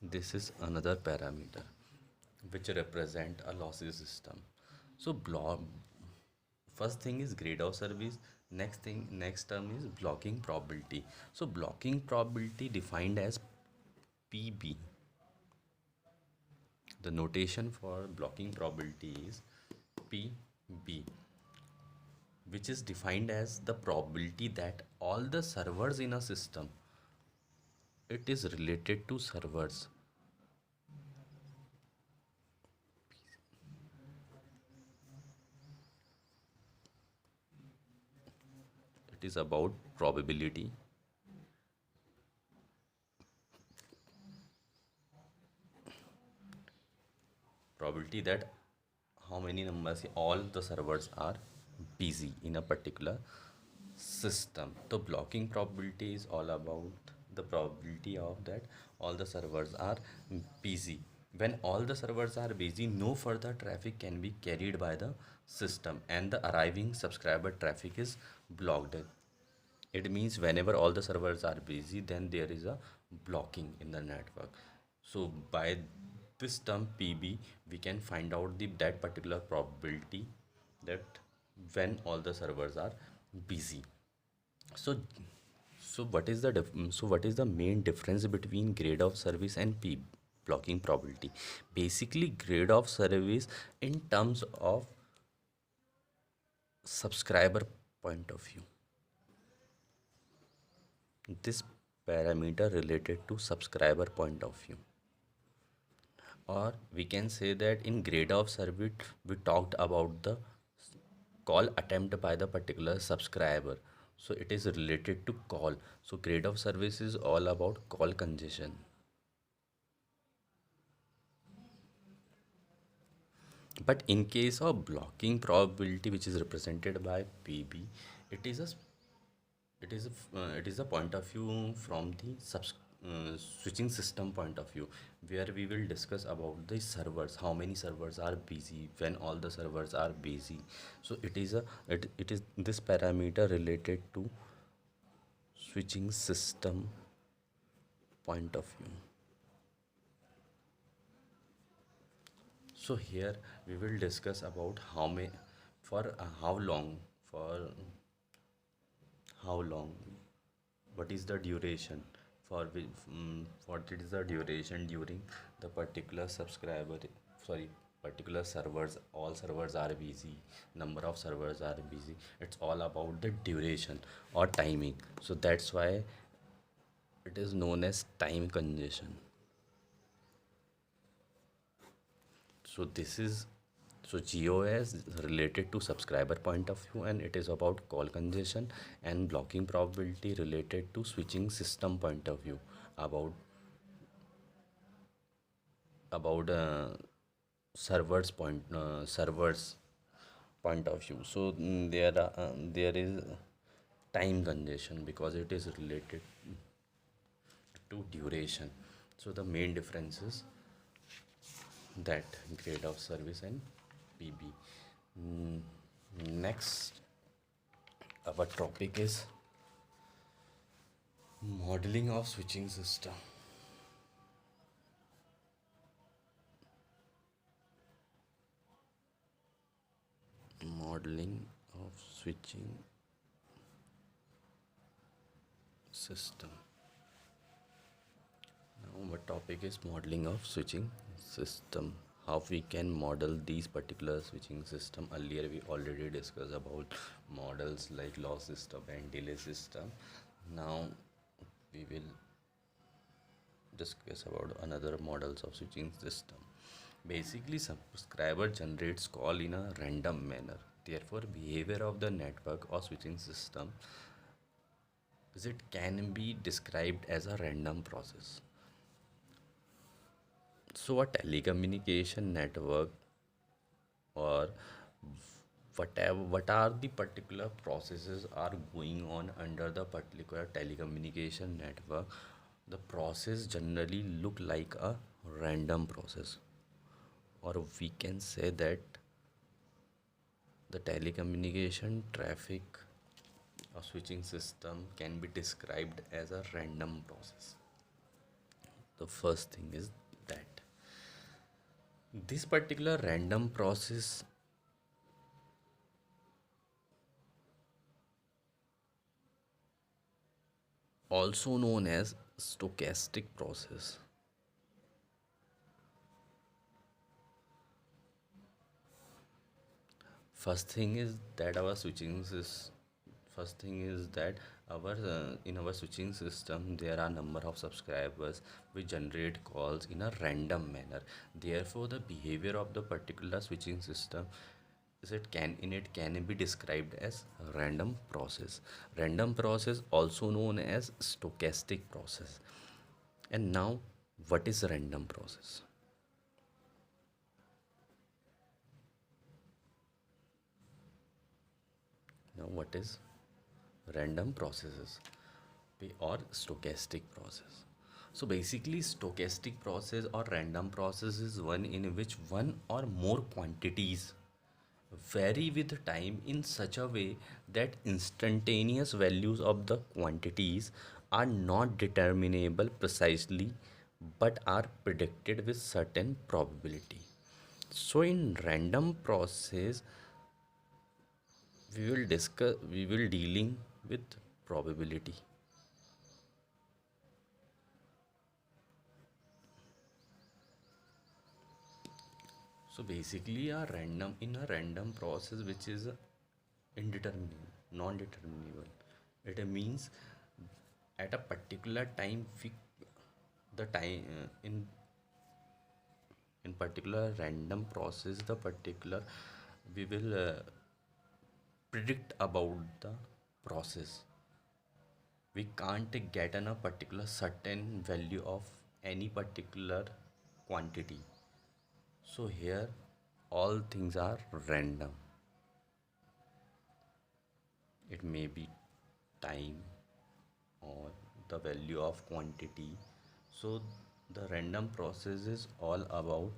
This is another parameter which represent a lossy system. So first thing is grade of service. Next term is blocking probability. So blocking probability defined as PB. The notation for blocking probability is PB, which is defined as the probability that all the servers in a system, it is related to servers. It is about probability that how many numbers all the servers are busy in a particular system. So blocking probability is all about the probability of that all the servers are busy. When all the servers are busy, no further traffic can be carried by the system and the arriving subscriber traffic is blocked. It means whenever all the servers are busy, then there is a blocking in the network. So by this term PB, we can find out that particular probability that when all the servers are busy. So what is the main difference between grade of service and P blocking probability? Basically, grade of service in terms of subscriber point of view. This parameter related to subscriber point of view, or we can say that in grade of service we talked about the call attempt by the particular subscriber, so it is related to call. So grade of service is all about call congestion. But in case of blocking probability, which is represented by PB, it is a it is a point of view from the switching system point of view, where we will discuss about the servers, how many servers are busy when all the servers are busy. So it is this parameter related to switching system point of view. So here we will discuss about how many for for how long, what is the duration what is the duration during the particular subscriber, sorry, particular servers, all servers are busy, number of servers are busy. It's all about the duration or timing. So that's why it is known as time congestion. So this is so GOS is related to subscriber point of view, and it is about call congestion, and blocking probability related to switching system point of view, about about servers point of view. So there is time congestion because it is related to duration. So the main difference is that grade of service and PB. Mm, Next, our topic is modeling of switching system. Modeling of switching system. Now, our topic is modeling of switching system. How we can model these particular switching system. Earlier, we already discussed about models like loss system and delay system. Now, we will discuss about another models of switching system. Basically, subscriber generates call in a random manner. Therefore, behavior of the network or switching system is it can be described as a random process. So, a telecommunication network, or whatever what are the particular processes are going on under the particular telecommunication network, the process generally look like a random process, or we can say that the telecommunication traffic or switching system can be described as a random process. The first thing is that this particular random process, also known as stochastic process. First thing is that our switching is first thing is that our in our switching system there are number of subscribers which generate calls in a random manner. Therefore, the behavior of the particular switching system is it can be described as random process. Random process also known as stochastic process. And now, what is random process? Now, what is random processes or stochastic process? So basically, stochastic process or random process is one in which one or more quantities vary with time in such a way that instantaneous values of the quantities are not determinable precisely but are predicted with certain probability. So in random process, we will dealing with probability. So basically a random process which is indeterminate, non-determinable. It means at a particular time the time in particular random process the particular we will predict about the process. We can't get a particular certain value of any particular quantity. So here all things are random. It may be time or the value of quantity. So the random process is all about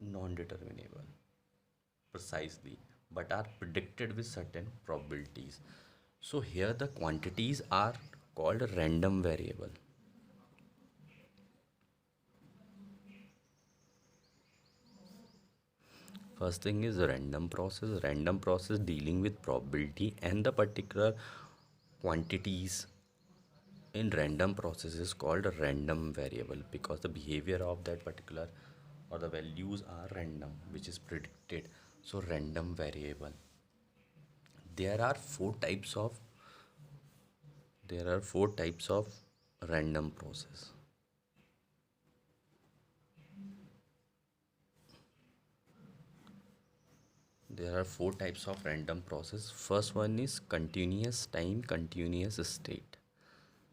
non-determinable precisely but are predicted with certain probabilities. So here the quantities are called random variable. First thing is random process. Random process dealing with probability and the particular quantities in random process is called a random variable because the behavior of that particular or the values are random which is predicted. So random variable. There are four types of random process. There are four types of random process. First one is continuous time continuous state.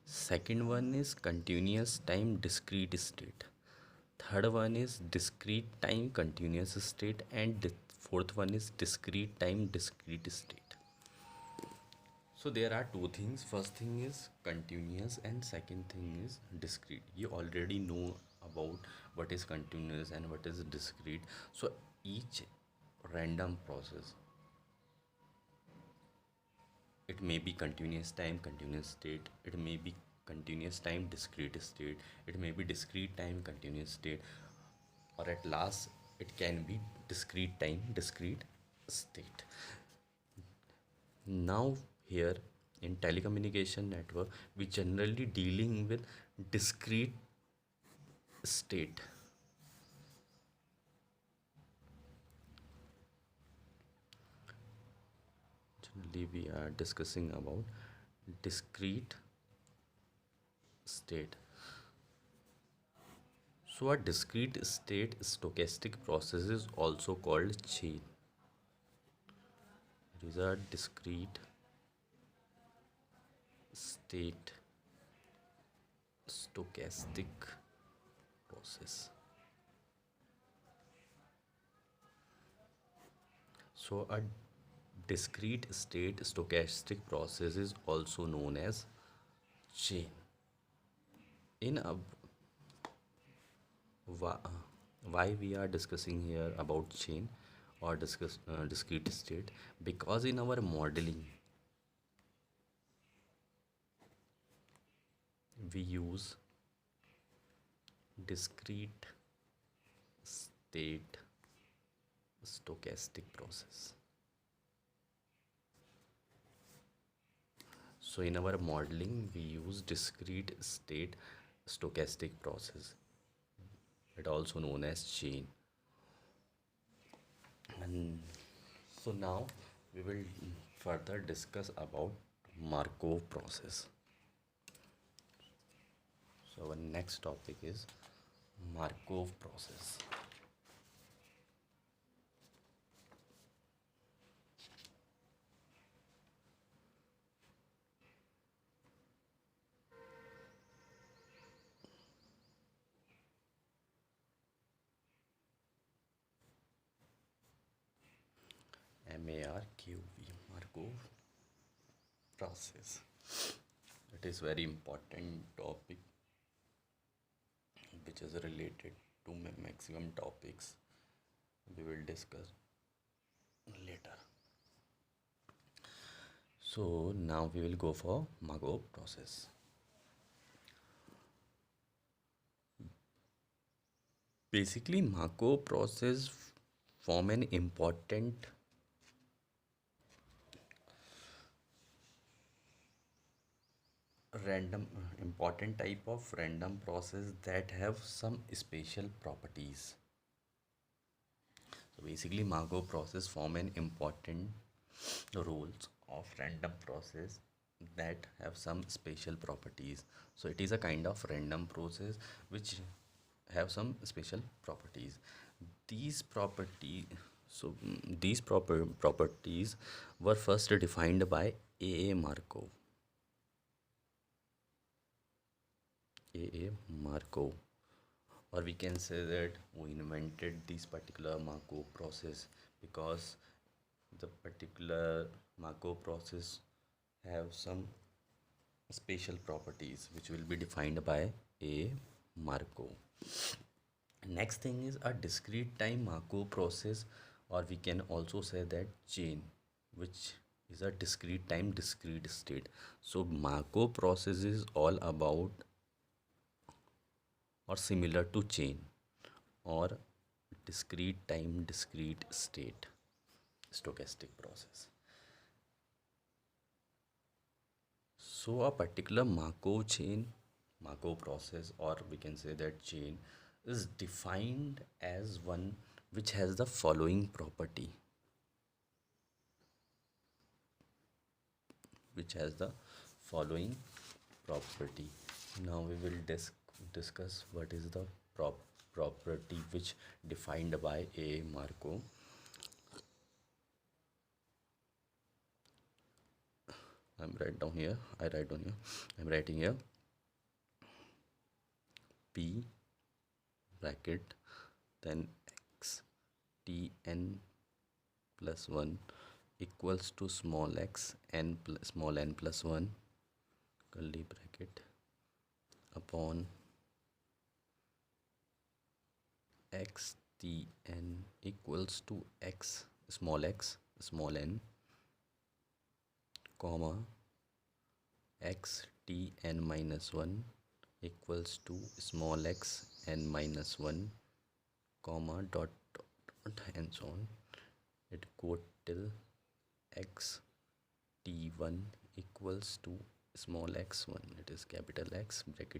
Second one is continuous time discrete state. Third one is discrete time continuous state and fourth one is discrete time discrete state. So there are two things. First thing is continuous and second thing is discrete. You already know about what is continuous and what is discrete. So each random process, it may be continuous time continuous state, it may be continuous time discrete state, it may be discrete time continuous state, or at last it can be discrete time discrete state. Now here in telecommunication network we generally dealing with discrete state. Generally we are discussing about discrete state. So a discrete state stochastic process is also called chain. It is a discrete state stochastic process. So a discrete state stochastic process is also known as chain. In a why we are discussing here about chain or discuss discrete state, because in our modeling we use discrete state stochastic process. So in our modeling, we use discrete state stochastic process, it also known as chain. And so now we will further discuss about Markov process. So our next topic is Markov process. MARQV, Markov process. It is very important topic which is related to maximum topics we will discuss later. So now we will go for Markov process. Basically, Markov process form an random important type of random process that have some special properties. So basically, Markov process form an important rules of random process that have some special properties. So it is a kind of random process which have some special properties. These property these properties were first defined by A. Markov. A. Markov, or we can say that we invented this particular Markov process because the particular Markov process have some special properties which will be defined by A. Markov. Next thing is a discrete time Markov process, or we can also say that chain, which is a discrete time discrete state. So Markov process is all about or similar to chain or discrete time discrete state stochastic process. So a particular Markov process, or we can say that chain, is defined as one which has the following property, which has the following property. Now we will discuss what is the property which defined by A. Markov. I'm writing here P bracket then x t n plus 1 equals to small x n plus small n plus 1 curly bracket upon x t n equals to x small n comma x t n minus 1 equals to small x n minus 1 comma dot and so on. It go till x t1 equals to small x1, it is capital X bracket